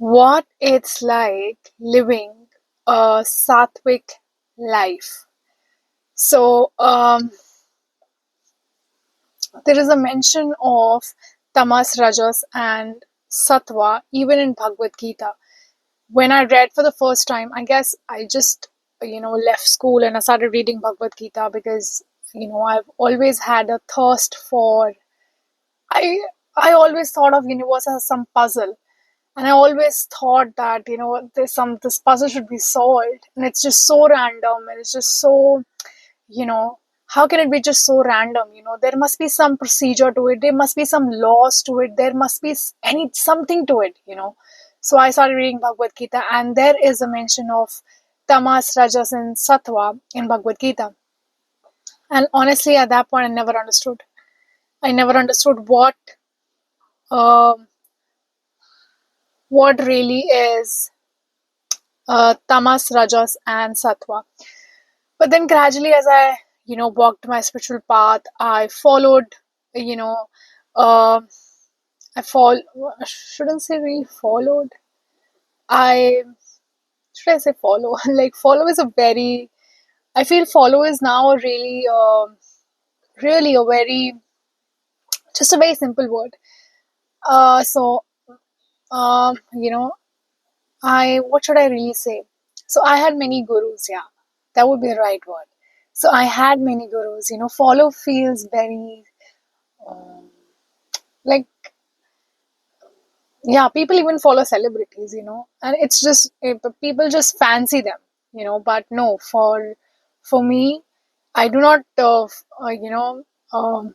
What it's like living a sattvic life. So, there is a mention of tamas, rajas, and sattva even in Bhagavad Gita. When I read for the first time, I guess I just left school and I started reading Bhagavad Gita because I've always had a thirst for. I I always thought of universe as some puzzle. And I always thought that, this puzzle should be solved. And it's just so random and it's just so, you know, how can it be just so random? There must be some procedure to it, there must be some laws to it, there must be something to it. So I started reading Bhagavad Gita, and there is a mention of tamas, rajas, and sattva in Bhagavad Gita. And honestly, at that point, I never understood. I never understood um, what really is tamas, rajas, and sattva. But then gradually, as I walked my spiritual path, I followed, you know, uh, I fall. I shouldn't say really followed. I should I say follow? Like follow is a very. I feel follow is now a really, really a very just a very simple word. So you know, I what should I really say? So I had many gurus. Yeah, that would be the right word. So I had many gurus. Follow feels very um, like, yeah, people even follow celebrities, and it's just people just fancy them, but no, for me, I do not um,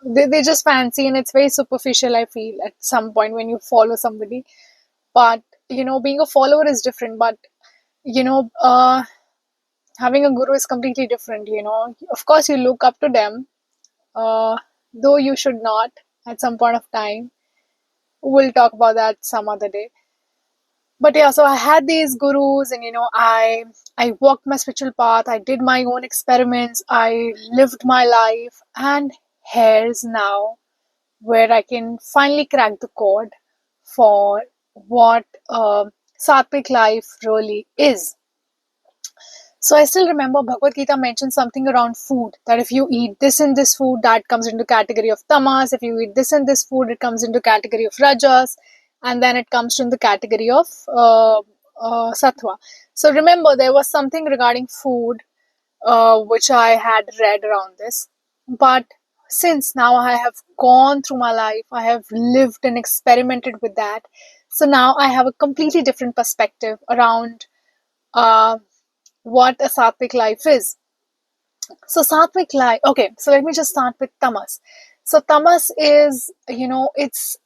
they just fancy, and it's very superficial, I feel, at some point when you follow somebody. But being a follower is different, but you know having a guru is completely different. Of course, you look up to them, uh, though you should not at some point of time. We'll talk about that some other day. But yeah, so I had these gurus, and I walked my spiritual path, I did my own experiments, I lived my life, and here's now where I can finally crack the code for what sattvic life really is. So I still remember Bhagavad Gita mentioned something around food, that if you eat this and this food, that comes into category of tamas. If you eat this and this food, it comes into category of rajas, and then it comes in the category of sattva. So remember, there was something regarding food which I had read around this. But since now I have gone through my life, I have lived and experimented with that. So now I have a completely different perspective around uh, what a sattvic life is. So sattvic life. Okay, so let me just start with tamas. So tamas is, it's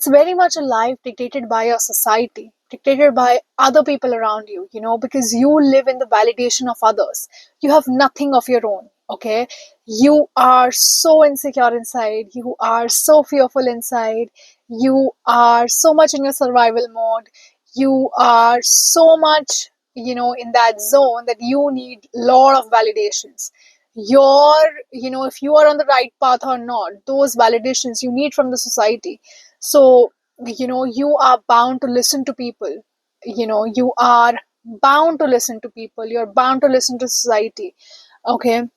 very much a life dictated by your society, dictated by other people around you. Because you live in the validation of others. You have nothing of your own. Okay, you are so insecure inside. You are so fearful inside. You are so much in your survival mode. You are so much in that zone that you need lot of validations. Your if you are on the right path or not, those validations you need from the society. So you are bound to listen to people. You are bound to listen to people, you're bound to listen to society. Okay,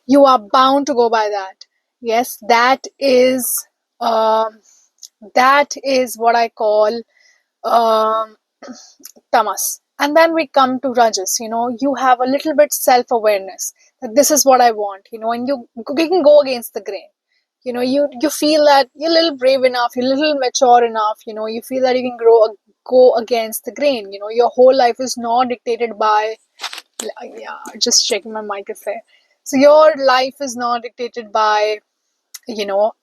you are bound to go by that. Yes, um that is what I call um tamas. And then we come to rajas. You have a little bit self-awareness that this is what I want, and you can go against the grain. You feel that you're a little brave enough, you're a little mature enough, you feel that you can go against the grain. Your whole life is not dictated by, yeah, just checking my mic is there. So your life is not dictated by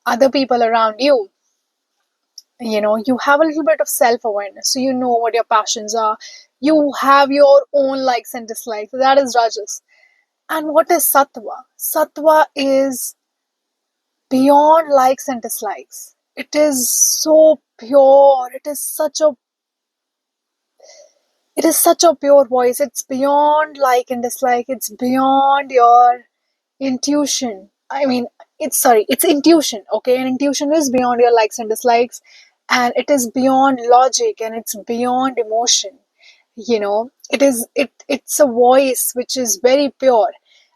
other people around you. You have a little bit of self-awareness, so you know what your passions are. You have your own likes and dislikes. So that is rajas. And what is sattva? Sattva is beyond likes and dislikes. It is so pure. It is such a pure voice. It's beyond like and dislike. It's beyond your intuition. I mean, it's intuition. Okay, and intuition is beyond your likes and dislikes. and it is beyond logic and it's beyond emotion. It's a voice which is very pure.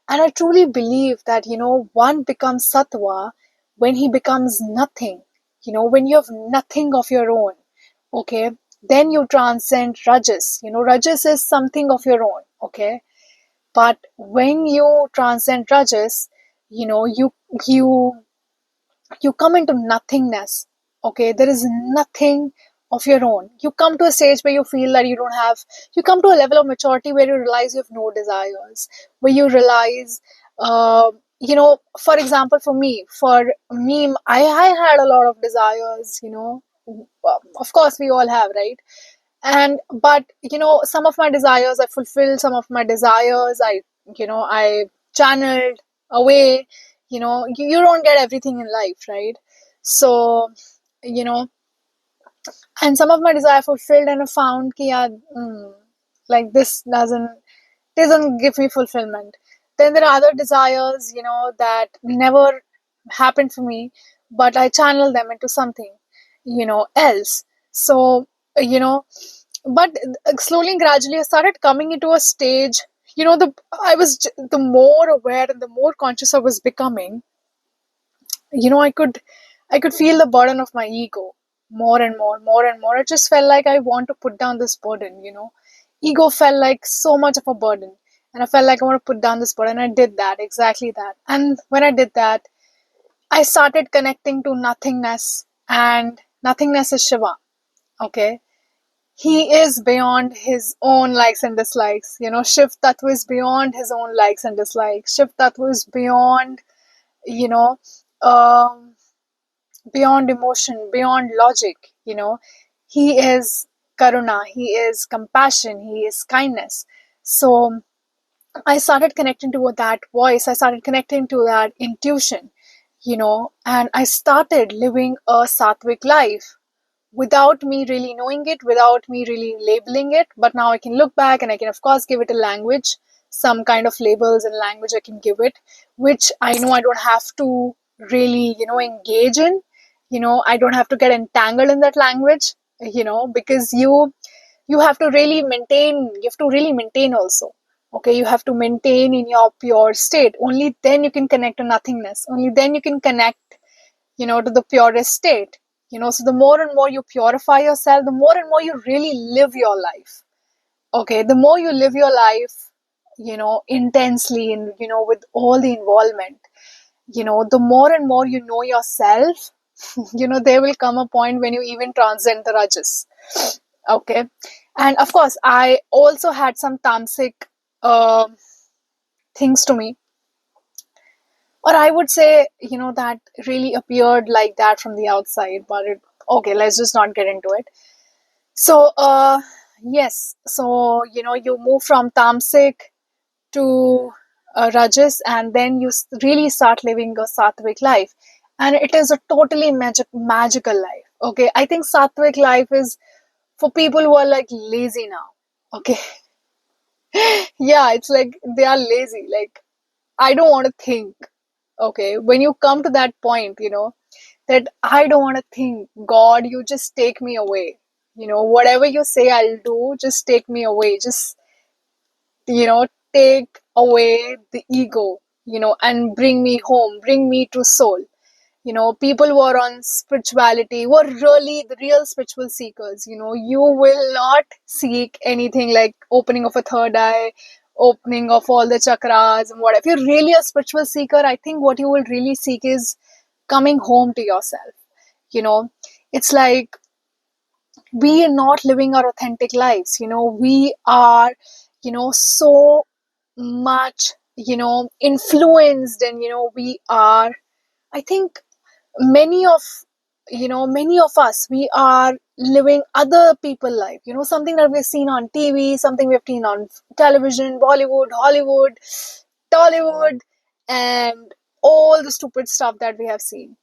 And I truly believe that, one becomes sattva when he becomes nothing. When you have nothing of your own, okay, then you transcend rajas. Rajas is something of your own, okay, but when you transcend rajas, you you come into nothingness. Okay, there is nothing of your own. You come to a stage where you feel that you don't have, you come to a level of maturity where you realize you have no desires, where you realize, for example, for me, I had a lot of desires. Of course we all have, right? And but some of my desires I fulfilled, some of my desires I channeled away. You don't get everything in life, right? So you know and some of my desire fulfilled, and I found ki yaar, like this doesn't give me fulfillment. Then there are other desires, that never happened for me, but I channel them into something, else. So, you know, but slowly and gradually I started coming into a stage, the more aware and the more conscious I was becoming, I could feel the burden of my ego more and more, more and more. It just felt like I want to put down this burden. Ego felt like so much of a burden. And I felt like I want to put down this burden. And I did that, exactly that. And when I did that, I started connecting to nothingness. And nothingness is Shiva. Okay. He is beyond his own likes and dislikes. Shiv Tattva is beyond his own likes and dislikes. Shiv Tattva is you know, um, beyond emotion, beyond logic. He is karuna, he is compassion, he is kindness. So I started connecting to that voice, I started connecting to that intuition, and I started living a sattvic life without me really knowing it, without me really labeling it. But now I can look back and I can, of course, give it a language, some kind of labels and language I can give it, which I know I don't have to really, engage in. I don't have to get entangled in that language, because you have to really maintain, also. Okay, you have to maintain in your pure state. Only then you can connect to nothingness. Only then you can connect to the purest state. So the more and more you purify yourself, the more and more you really live your life. Okay, the more you live your life, intensely and, with all the involvement, the more and more you know yourself, there will come a point when you even transcend the rajas. Okay. And of course, I also had some tamasic um things to me, or I would say, that really appeared like that from the outside, but okay, let's just not get into it. So, yes, so, you move from tamasic to rajas, and then you really start living a sattvic life. And it is a totally magical life. Okay, I think sattvic life is for people who are like lazy now. Okay, yeah, it's like they are lazy. Like, I don't want to think. Okay, when you come to that point, that I don't want to think, God, you just take me away. Whatever you say I'll do, just take me away. Just, take away the ego, and bring me home, bring me to soul. People who are on spirituality, who are really the real spiritual seekers, you will not seek anything like opening of a third eye, opening of all the chakras and what. If you're really a spiritual seeker, I think what you will really seek is coming home to yourself. you know it's like we are not living our authentic lives. We are so much influenced, and we are, I think, many of many of us, we are living other people life, something that we've seen on TV, something we've seen on television, Bollywood, Hollywood, Tollywood, and all the stupid stuff that we have seen.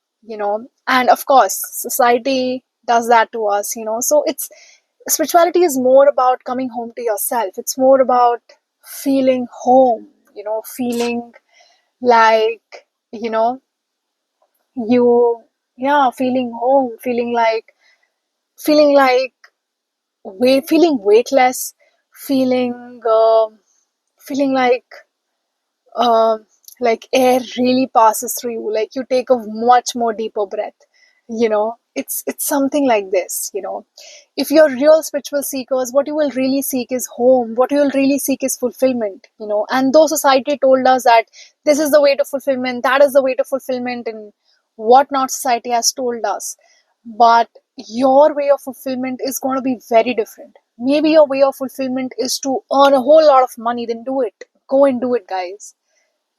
And of course society does that to us. So it's spirituality is more about coming home to yourself. It's more about feeling home, feeling like, you know you yeah, feeling home, feeling like, feeling like feeling weightless, feeling feeling uh, like air really passes through you, like you take a much more deeper breath. It's something like this. If you're real spiritual seekers, what you will really seek is home, what you will really seek is fulfillment. And though society told us that this is the way to fulfillment, that is the way to fulfillment, and what not society has told us, but your way of fulfillment is going to be very different. Maybe your way of fulfillment is to earn a whole lot of money. Then do it, go and do it, guys.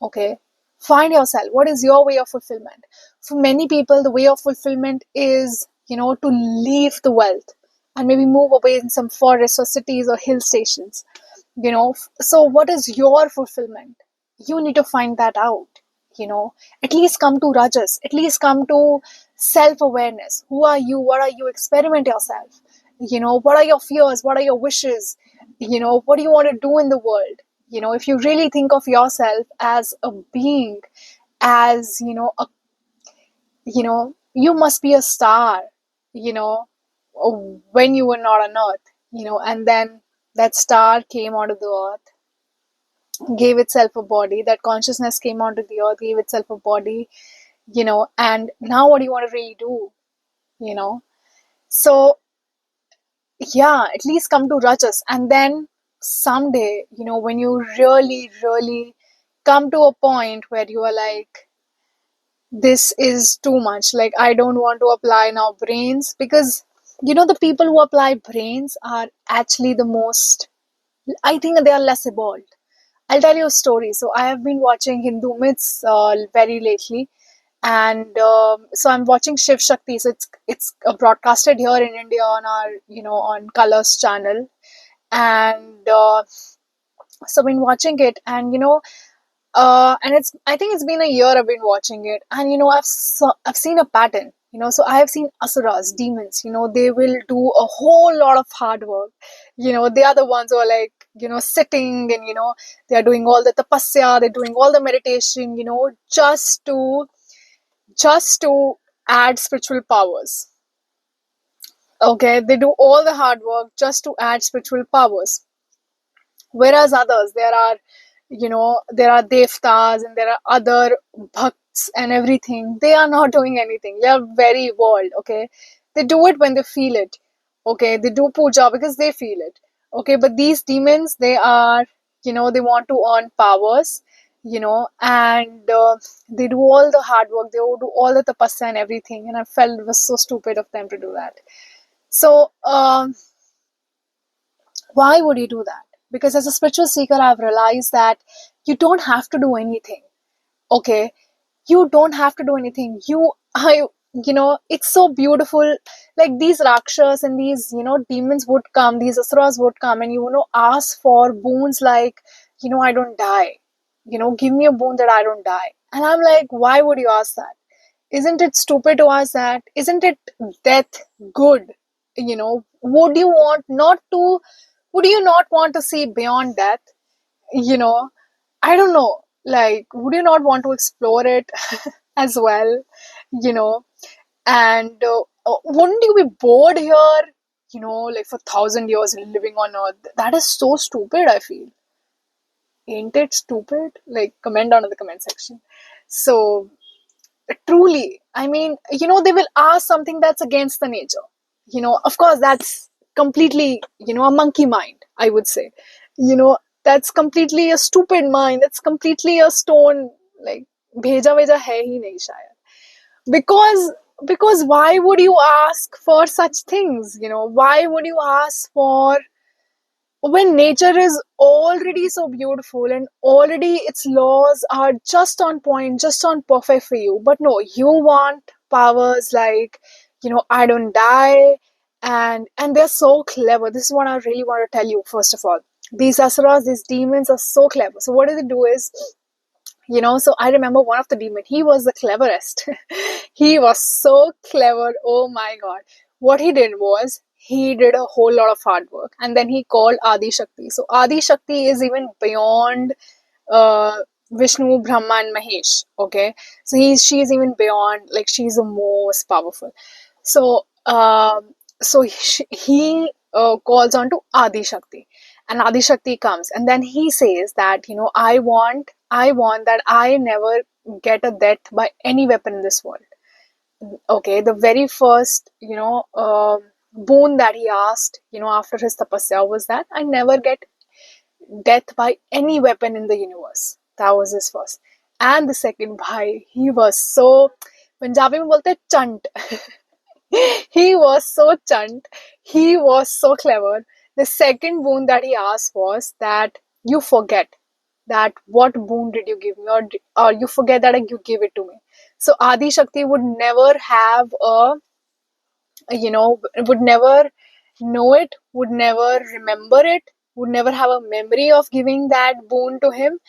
Okay, find yourself, what is your way of fulfillment? For many people, the way of fulfillment is, to leave the wealth and maybe move away in some forests or cities or hill stations. So what is your fulfillment? You need to find that out. you know at least come to rajas, at least come to self-awareness. Who are you? What are you? Experiment yourself. What are your fears? What are your wishes? What do you want to do in the world? If you really think of yourself as a being, as you must be a star, you know when you were not on earth. And then that star came onto the earth, gave itself a body. That consciousness came onto the earth, gave itself a body. And now what do you want to really do? you know so yeah, at least come to rajas, and then someday, when you really really come to a point where you are like, this is too much, like I don't want to apply now brains, because the people who apply brains are actually the most, I think they are less evolved. I'll tell you a story. So I have been watching Hindu myths very lately, and so I'm watching Shiv Shakti. So it's broadcasted here in India on our on Colors channel, and so I've been watching it, and and I think it's been a year I've been watching it, and I've seen a pattern. So I have seen asuras, demons. They will do a whole lot of hard work. They are the ones who are like sitting, and they are doing all the tapasya, they're doing all the meditation. Just to add spiritual powers. Okay, they do all the hard work just to add spiritual powers. Whereas others, there are devtas and there are other bhakts and everything. They are not doing anything. They are very evolved. Okay, they do it when they feel it. Okay, they do puja because they feel it. Okay, but these demons, they are, they want to earn powers. And they do all the hard work. They do all the tapasya and everything. And I felt it was so stupid of them to do that. So why would you do that? Because as a spiritual seeker, I've realized that you don't have to do anything. Okay, you don't have to do anything. It's so beautiful. Like these rakshas and these demons would come, these asuras would come, and ask for boons like, I don't die. Give me a boon that I don't die. And I'm like, why would you ask that? Isn't it stupid to ask that? Isn't it death good? Would you want not to? Would you not want to see beyond death? You know, I don't know. Like, would you not want to explore it as well? You know, and wouldn't you be bored here? Like for 1,000 years living on Earth. That is so stupid. I feel. Ain't it stupid? Like, comment down in the comment section. So truly, I mean, they will ask something that's against the nature. Of course, that's completely, a monkey mind, I would say. That's completely a stupid mind. That's completely a stone, like, bheja veja hai hi nahi shayad. Because, because why would you ask for such things? Why would you ask for when nature is already so beautiful and already its laws are just on point, just on perfect for you? But no, you want powers like, I don't die, and they're so clever. This is what I really want to tell you. First of all, these asuras, these demons are so clever. So what do they do is, so I remember one of the demon, he was the cleverest. He was so clever. Oh my god. What he did was he did a whole lot of hard work, and then he called Adi Shakti. So Adi Shakti is even beyond uh, Vishnu, Brahma, and Mahesh. Okay, so she's even beyond, like she's the most powerful. So so he calls on to Adi Shakti, and Adi Shakti comes, and then he says that, I want that I never get a death by any weapon in this world. Okay, the very first, boon that he asked, after his tapasya was that I never get death by any weapon in the universe. That was his first. And the second, bhai, he was so, Punjabi में बोलते हैं चंट. He was so chunt. He was so clever. The second boon that he asked was that you forget that what boon did you give me, or you forget that you give it to me. So Adi Shakti would never have a, would never know it, would never remember it, would never have a memory of giving that boon to him.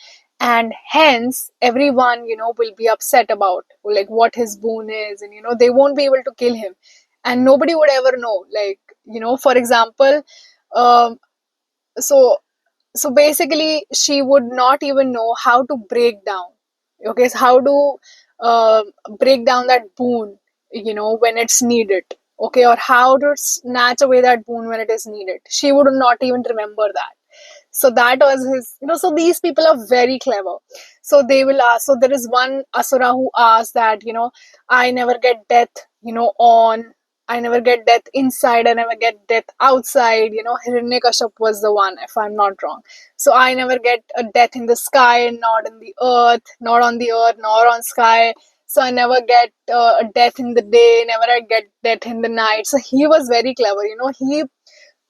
And hence, everyone, will be upset about like what his boon is, and they won't be able to kill him, and nobody would ever know. Like, for example, um, so so basically she would not even know how to break down, okay, so how to uh, break down that boon, when it's needed, okay, or how to snatch away that boon when it is needed. She would not even remember that. So that was his, so these people are very clever. So they will ask, so there is one asura who asked that, I never get death, on, I never get death inside, I never get death outside. Hiranyakashap was the one, if I'm not wrong. So I never get a death in the sky, not in the earth, not on the earth, nor on sky. So I never get a death in the day, never I get death in the night. So he was very clever.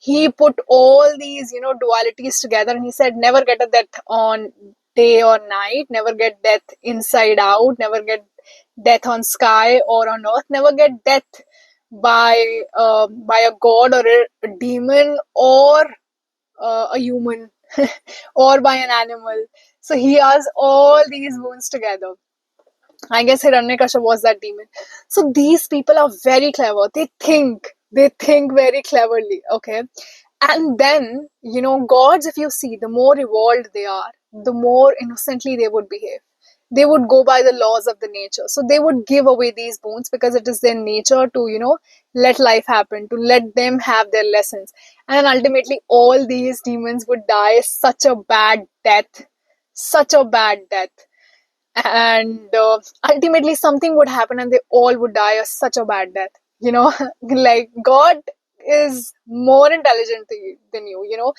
He put all these, dualities together, and he said, never get a death on day or night, never get death inside out, never get death on sky or on earth, never get death by a god or a demon, or a human, or by an animal. So he has all these boons together. I guess Hiranyakashipu was that demon. So these people are very clever. They think very cleverly. Okay. And then, gods, if you see, the more evolved they are, the more innocently they would behave. They would go by the laws of the nature. So they would give away these boons because it is their nature to, let life happen, to let them have their lessons. And ultimately, all these demons would die such a bad death. Such a bad death. And ultimately, something would happen and they all would die such a bad death. Like God is more intelligent than you.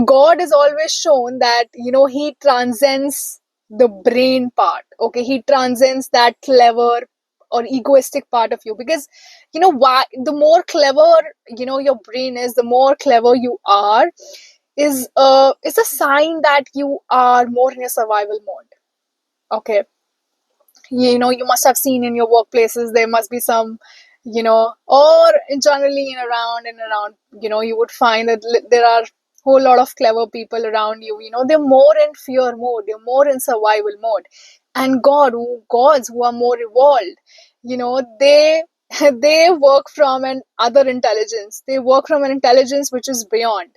God is always shown that, he transcends the brain part. Okay, he transcends that clever or egoistic part of you, because why the more clever, your brain is, the more clever you are, is a sign that you are more in a survival mode. Okay, you must have seen in your workplaces there must be some, or generally in around, you would find that there are whole lot of clever people around you. They're more in fear mode, they're more in survival mode. And gods who are more evolved, they they work from an other intelligence, they work from an intelligence which is beyond.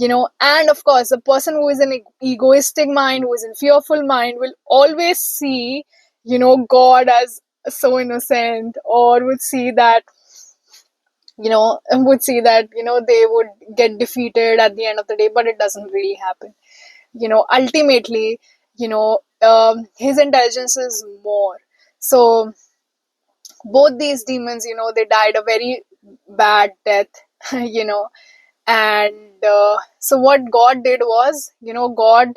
And of course, a person who is an egoistic mind, who is in fearful mind, will always see, God as so innocent, or would see that they would get defeated at the end of the day, but it doesn't really happen. Ultimately, his intelligence is more. So both these demons, they died a very bad death. you know and so what God did was, God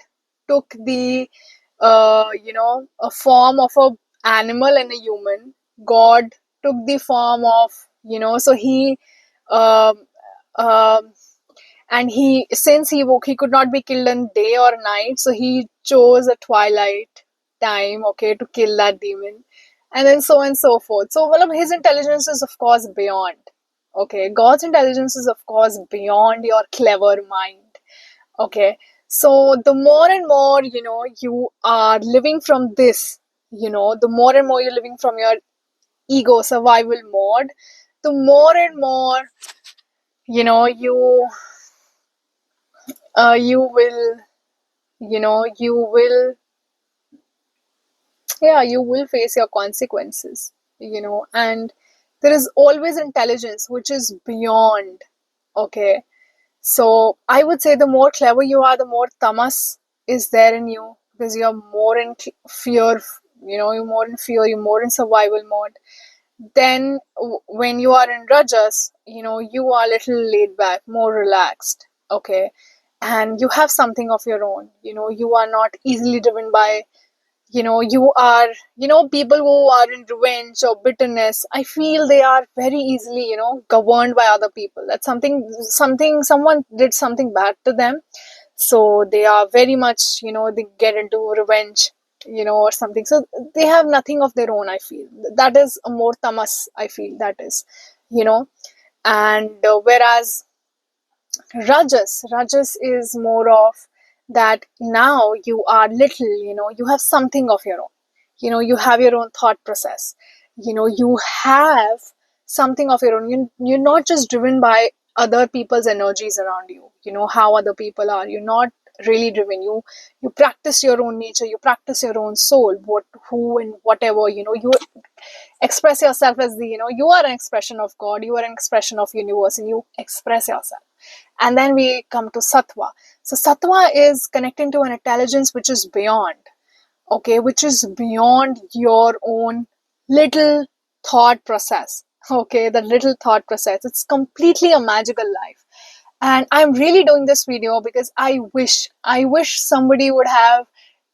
took the a form of a animal and a human. God took the form of, so he um, um, and since he could not be killed in day or night, so he chose a twilight time, okay, to kill that demon. And then so on and so forth. So well, his intelligence is of course beyond. Okay, God's intelligence is of course beyond your clever mind. Okay, so the more and more, you are living from this, the more and more you're living from your ego survival mode, the more and more, you will, you will, yeah, you will face your consequences. And There is always intelligence which is beyond. Okay, so I would say the more clever you are, the more tamas is there in you, because you're more in fear. You're more in fear. You're more in survival mode. Then when you are in rajas, you are a little laid back, more relaxed. Okay, and you have something of your own. You are not easily driven by, you are, people who are in revenge or bitterness, I feel they are very easily, governed by other people. That's something, someone did something bad to them, so they are very much, they get into revenge, or something. So they have nothing of their own, I feel. That is a more tamas, I feel, that is, you know and whereas Rajas is more of that now you are little, you have something of your own. You have your own thought process. You have something of your own. You're not just driven by other people's energies around you, how other people are. You're not really driven. You practice your own nature, you practice your own soul, who and whatever, you express yourself as you are an expression of God, you are an expression of universe, and you express yourself. And then we come to sattva. So sattva is connecting to an intelligence which is beyond, okay, which is beyond your own little thought process. Okay, the little thought process. It's completely a magical life. And I'm really doing this video because I wish somebody would have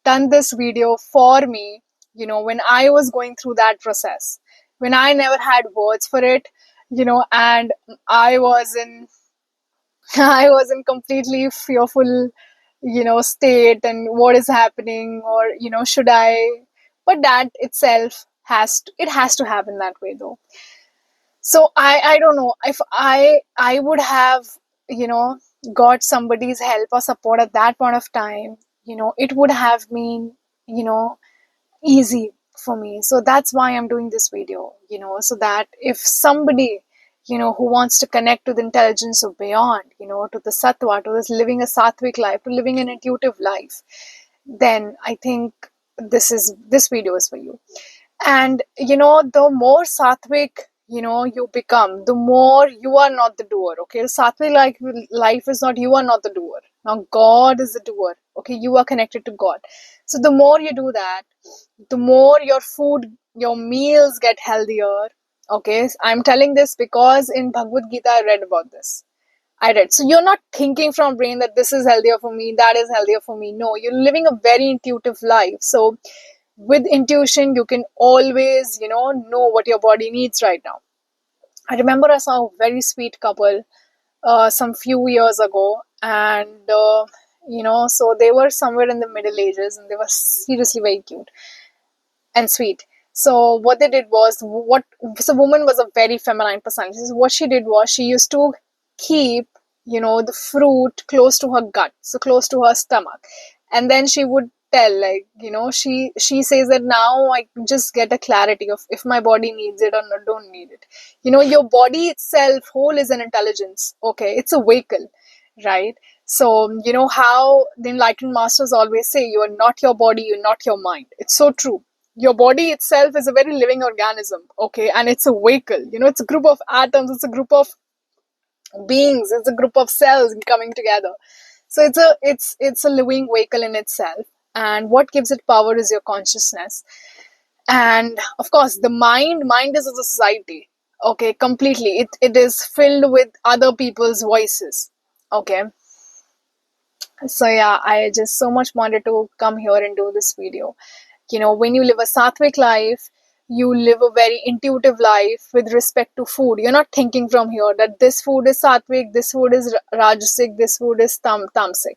done this video for me, when I was going through that process, when I never had words for it, and I was in I was in completely fearful, state, and what is happening, or, should I? But that itself has to happen that way, though. So I don't know if I would have, you know, got somebody's help or support at that point of time, it would have been, you know, easy for me. So that's why I'm doing this video, so that if somebody, who wants to connect to the intelligence of beyond, to the sattva, to this living a sattvic life, to living an intuitive life, then I think this video is for you. And the more sattvic, you become, the more you are not the doer. Okay, sattvic life is not, you are not the doer. Now God is the doer. Okay, you are connected to God. So the more you do that, the more your food, your meals get healthier. Okay, I'm telling this because in Bhagavad Gita I read about this. I read. So you're not thinking from brain that this is healthier for me, that is healthier for me. No, you're living a very intuitive life. So with intuition, you can always, know what your body needs right now. I remember I saw a very sweet couple some few years ago, and so they were somewhere in the middle ages, and they were seriously very cute and sweet. So what they did was, so woman was a very feminine personality. So what she did was, she used to keep, the fruit close to her gut, so close to her stomach, and then she would tell, like, she says that now I just get a clarity of if my body needs it or not, don't need it. Your body itself whole is an intelligence. Okay, it's a vehicle, right? So how the enlightened masters always say, you are not your body, you're not your mind. It's so true. Your body itself is a very living organism. Okay, and it's a vehicle. It's a group of atoms, it's a group of beings, it's a group of cells coming together. So it's a living vehicle in itself, and what gives it power is your consciousness. And of course, the mind is a society. Okay, completely, it is filled with other people's voices. Okay, so yeah, I just so much wanted to come here and do this video. When you live a sattvic life, you live a very intuitive life with respect to food. You're not thinking from here that this food is sattvic, this food is rajasic, this food is tamasic.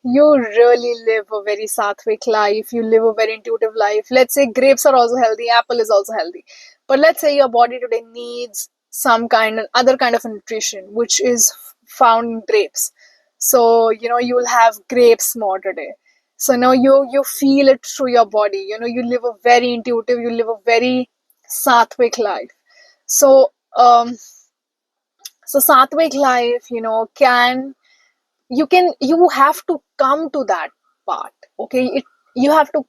You really live a very sattvic life. You live a very intuitive life. Let's say grapes are also healthy, apple is also healthy. But let's say your body today needs some other kind of nutrition, which is found in grapes. So, you will have grapes more today. So now you feel it through your body. You live a very intuitive, you live a very sattvic life. So sattvic life, you have to come to that part. Okay, you have to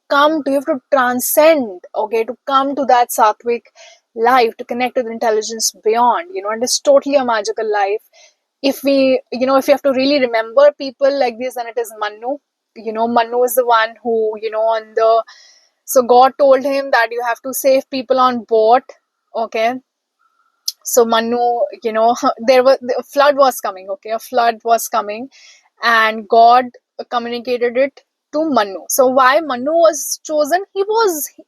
transcend. Okay, to come to that sattvic life, to connect with intelligence beyond, and it's totally a magical life. If we, if you have to really remember people like this, then it is Manu. Manu is the one who, on the, so God told him that you have to save people on boat. Okay. So Manu, there was a flood was coming. Okay. A flood was coming, and God communicated it to Manu. So why Manu was chosen?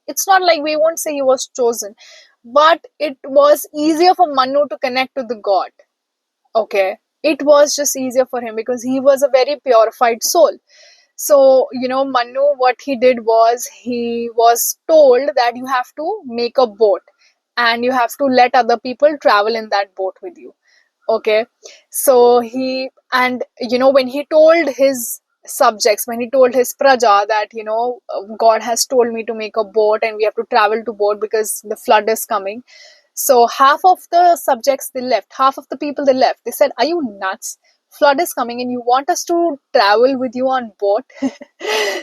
It's not like we won't say he was chosen, but it was easier for Manu to connect to the God. Okay. It was just easier for him because he was a very purified soul. So, Manu, what he did was he was told that you have to make a boat and you have to let other people travel in that boat with you. Okay. So when he told his subjects, when he told his praja that, God has told me to make a boat and we have to travel to boat because the flood is coming. So half of the subjects they left, half of the people they left. They said, "Are you nuts? Flood is coming and you want us to travel with you on boat?"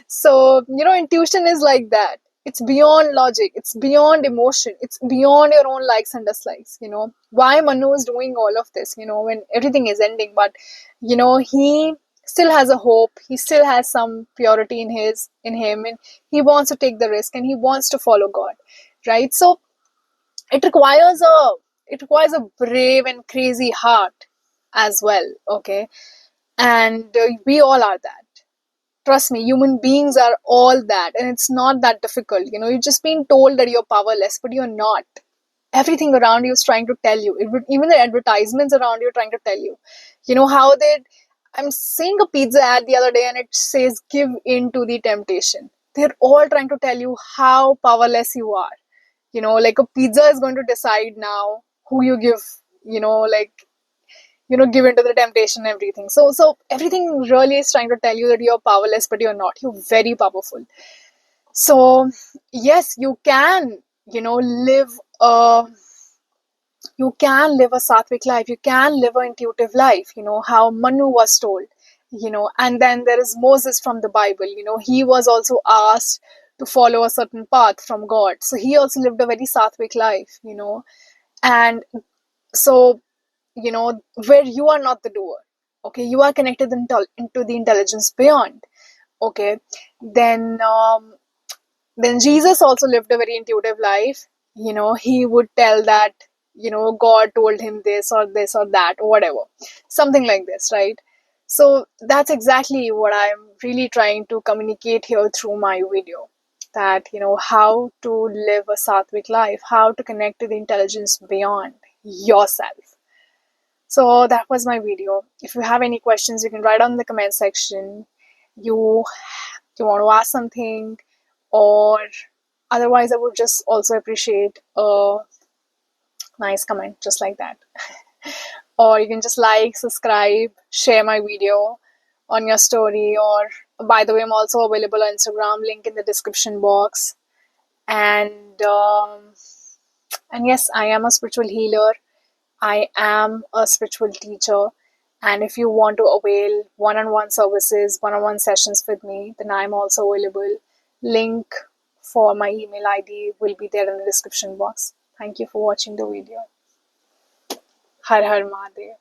So, intuition is like that. It's beyond logic, it's beyond emotion, it's beyond your own likes and dislikes. Why Manu is doing all of this, when everything is ending, but he still has a hope, he still has some purity in him, and he wants to take the risk and he wants to follow God, right? So it requires a brave and crazy heart as well. Okay. And we all are that. Trust me, human beings are all that, and it's not that difficult. You're just being told that you're powerless, but you're not. Everything around you is trying to tell you. Even the advertisements around you are trying to tell you. How they. I'm seeing a pizza ad the other day, and it says, "Give in to the temptation." They're all trying to tell you how powerless you are. Like a pizza is going to decide now who you give. Like give into the temptation and everything. So everything really is trying to tell you that you're powerless, but you're not. You're very powerful. So yes, a you can live a sattvic life, you can live an intuitive life, how Manu was told. And then there is Moses from the Bible. He was also asked to follow a certain path from God, so he also lived a very sattvic life. And so, where you are not the doer, okay, you are connected into the intelligence beyond. Okay. Then um, then Jesus also lived a very intuitive life. He would tell that, God told him this or that or whatever, something like this, right? So that's exactly what I'm really trying to communicate here through my video, that how to live a sattvic life, how to connect to the intelligence beyond yourself. So that was my video. If you have any questions, you can write on the comment section. You you want to ask something, or otherwise, I would just also appreciate a nice comment just like that. Or you can just like, subscribe, share my video on your story. Or by the way, I'm also available on Instagram. Link in the description box. And yes, I am a spiritual healer. I am a spiritual teacher. And if you want to avail one on one services, one on one sessions with me, then I'm also available. Link for my email ID will be there in the description box. Thank you for watching the video. Har Har Mahadev.